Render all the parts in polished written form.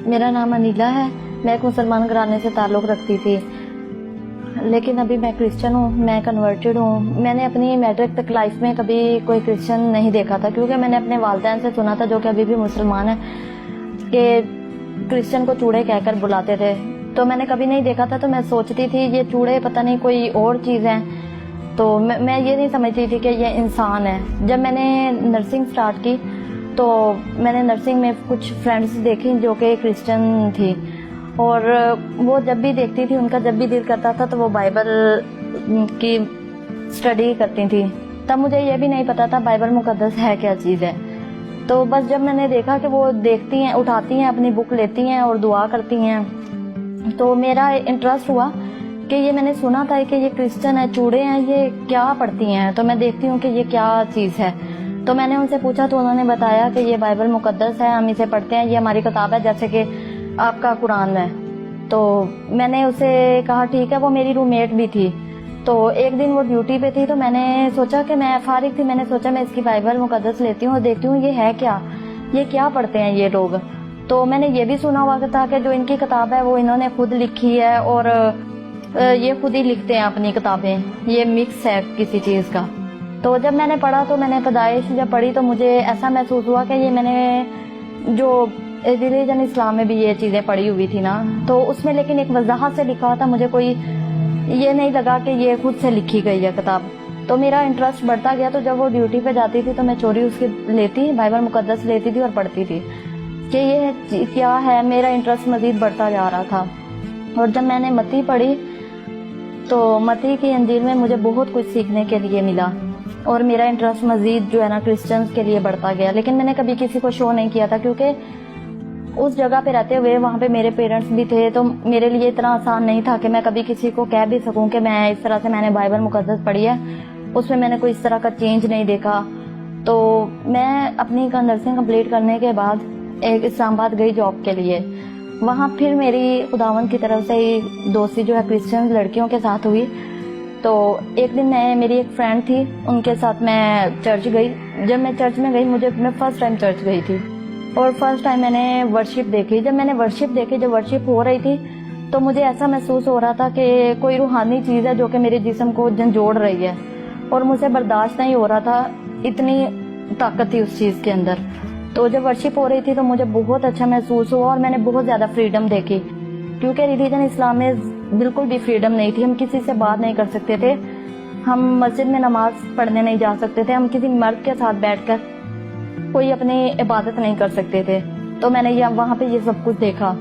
میرا نام انیلا ہے. میں ایک مسلمان گھرانے سے تعلق رکھتی تھی، لیکن ابھی میں کرسچن ہوں. میں کنورٹڈ ہوں. میں نے اپنی میٹرک تک لائف میں کبھی کوئی کرسچن نہیں دیکھا تھا، کیونکہ میں نے اپنے والدین سے سنا تھا، جو کہ ابھی بھی مسلمان ہیں، کہ کرسچن کو چوڑے کہہ کر بلاتے تھے. تو میں نے کبھی نہیں دیکھا تھا، تو میں سوچتی تھی یہ چوڑے پتہ نہیں کوئی اور چیز ہے. تو میں یہ نہیں سمجھتی تھی کہ یہ انسان ہے. جب میں نے نرسنگ سٹارٹ کی تو میں نے نرسنگ میں کچھ فرینڈس دیکھی جو کہ کرسچن تھی، اور وہ جب بھی دیکھتی تھی، ان کا جب بھی دل کرتا تھا تو وہ بائبل کی اسٹڈی کرتی تھی. تب مجھے یہ بھی نہیں پتا تھا بائبل مقدس ہے کیا چیز ہے. تو بس جب میں نے دیکھا کہ وہ دیکھتی ہیں، اٹھاتی ہیں اپنی بک، لیتی ہیں اور دعا کرتی ہیں، تو میرا انٹرسٹ ہوا کہ یہ میں نے سنا تھا کہ یہ کرسچن ہے، چوڑے ہیں، یہ کیا پڑھتی ہیں. تو میں دیکھتی ہوں کہ یہ کیا چیز ہے. تو میں نے ان سے پوچھا تو انہوں نے بتایا کہ یہ بائبل مقدس ہے، ہم اسے پڑھتے ہیں، یہ ہماری کتاب ہے جیسے کہ آپ کا قرآن ہے. تو میں نے اسے کہا ٹھیک ہے. وہ میری روم میٹ بھی تھی. تو ایک دن وہ ڈیوٹی پہ تھی، تو میں نے سوچا کہ میں فارغ تھی، میں نے سوچا میں اس کی بائبل مقدس لیتی ہوں اور دیکھتی ہوں یہ ہے کیا، یہ کیا پڑھتے ہیں یہ لوگ. تو میں نے یہ بھی سنا ہوا تھا کہ جو ان کی کتاب ہے وہ انہوں نے خود لکھی ہے، اور یہ خود ہی لکھتے ہیں اپنی کتابیں، یہ مکس ہے کسی چیز کا. تو جب میں نے پڑھا، تو میں نے پیدائش جب پڑھی تو مجھے ایسا محسوس ہوا کہ یہ میں نے جو ریلیجن اسلام میں بھی یہ چیزیں پڑھی ہوئی تھی نا، تو اس میں لیکن ایک وضاحت سے لکھا تھا. مجھے کوئی یہ نہیں لگا کہ یہ خود سے لکھی گئی ہے کتاب. تو میرا انٹرسٹ بڑھتا گیا. تو جب وہ ڈیوٹی پہ جاتی تھی تو میں چوری اس کی لیتی، بائبل مقدس لیتی تھی اور پڑھتی تھی کہ یہ کیا ہے. میرا انٹرسٹ مزید بڑھتا جا رہا تھا. اور جب میں نے متی پڑھی تو متی کی انجیل میں مجھے بہت کچھ سیکھنے کے لیے ملا، اور میرا انٹرسٹ مزید جو ہے نا کرسچنز کے لیے بڑھتا گیا. لیکن میں نے کبھی کسی کو شو نہیں کیا تھا، کیونکہ اس جگہ پہ رہتے ہوئے وہاں پہ میرے پیرنٹس بھی تھے، تو میرے لیے اتنا آسان نہیں تھا کہ میں کبھی کسی کو کہہ بھی سکوں کہ میں اس طرح سے میں نے بائبل مقدس پڑھی ہے. اس میں نے کوئی اس طرح کا چینج نہیں دیکھا. تو میں اپنی نرسنگ کمپلیٹ کرنے کے بعد ایک اسلام آباد گئی جاب کے لیے. وہاں پھر میری خداوند کی طرف سے ہی دوستی جو ہے کرسچن لڑکیوں کے ساتھ ہوئی. تو ایک دن میری ایک فرینڈ تھی، ان کے ساتھ میں چرچ گئی. جب میں چرچ میں گئی، میں فرسٹ ٹائم چرچ گئی تھی، اور فرسٹ ٹائم میں نے ورشپ دیکھی. جب میں نے ورشپ دیکھی، جب ورشپ ہو رہی تھی، تو مجھے ایسا محسوس ہو رہا تھا کہ کوئی روحانی چیز ہے جو کہ میرے جسم کو جھنجھوڑ رہی ہے، اور مجھے برداشت نہیں ہو رہا تھا، اتنی طاقت تھی اس چیز کے اندر. تو جب ورشپ ہو رہی تھی تو مجھے بہت اچھا محسوس ہوا، اور میں نے بہت زیادہ فریڈم دیکھی، کیونکہ ریلیجن اسلام میں بالکل بھی فریڈم نہیں تھی. ہم کسی سے بات نہیں کر سکتے تھے، ہم مسجد میں نماز پڑھنے نہیں جا سکتے تھے، ہم کسی مرد کے ساتھ بیٹھ کر کوئی اپنی عبادت نہیں کر سکتے تھے. تو میں نے وہاں پہ یہ سب کچھ دیکھا،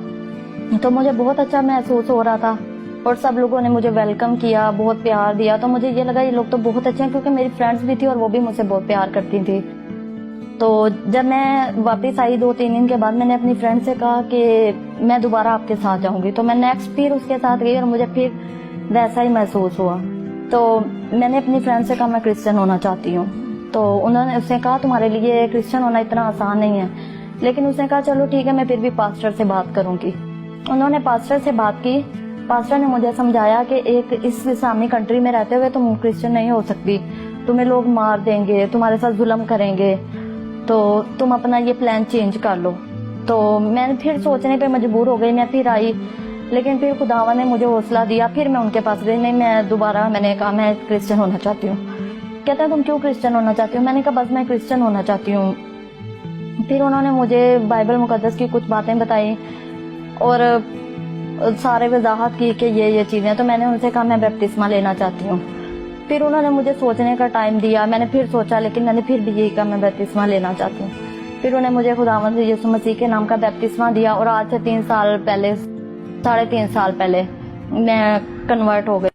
تو مجھے بہت اچھا محسوس ہو رہا تھا، اور سب لوگوں نے مجھے ویلکم کیا، بہت پیار دیا. تو مجھے یہ لگا یہ لوگ تو بہت اچھے ہیں، کیونکہ میری فرینڈس بھی تھی اور وہ بھی مجھ سے بہت پیار کرتی تھی. تو جب میں واپس آئی 2-3 دن کے بعد، میں نے اپنی فرینڈ سے کہا کہ میں دوبارہ آپ کے ساتھ جاؤں گی. تو میں نیکسٹ پھر اس کے ساتھ گئی، اور مجھے پھر ویسا ہی محسوس ہوا. تو میں نے اپنی فرینڈ سے کہا میں کرسچن ہونا چاہتی ہوں. تو انہوں نے اس سے کہا تمہارے لیے کرسچن ہونا اتنا آسان نہیں ہے. لیکن اس نے کہا چلو ٹھیک ہے، میں پھر بھی پاسٹر سے بات کروں گی. انہوں نے پاسٹر سے بات کی. پاسٹر نے مجھے سمجھایا کہ ایک اس اسلامی کنٹری میں رہتے ہوئے تم کرسچن نہیں ہو سکتی، تمہیں لوگ مار دیں گے، تمہارے ساتھ ظلم کریں گے، تو تم اپنا یہ پلان چینج کر لو. تو میں پھر سوچنے پہ مجبور ہو گئی، میں پھر آئی. لیکن پھر خداوند نے مجھے حوصلہ دیا، پھر میں ان کے پاس گئی. نہیں، میں نے کہا میں کرسچن ہونا چاہتی ہوں. کہتا ہے تم کیوں کرسچن ہونا چاہتی ہو؟ میں نے کہا بس میں کرسچن ہونا چاہتی ہوں. پھر انہوں نے مجھے بائبل مقدس کی کچھ باتیں بتائی، اور سارے وضاحت کی کہ یہ چیزیں. تو میں نے ان سے کہا میں بپتسمہ لینا چاہتی ہوں. پھر انہوں نے مجھے سوچنے کا ٹائم دیا. میں نے پھر سوچا، لیکن میں نے پھر بھی یہی کہا میں بپتسمہ لینا چاہتی ہوں. پھر انہوں نے مجھے خداوند یسوع مسیح کے نام کا بپتسمہ دیا، اور آج سے 3 سال پہلے، 3.5 سال پہلے میں کنورٹ ہو گئی.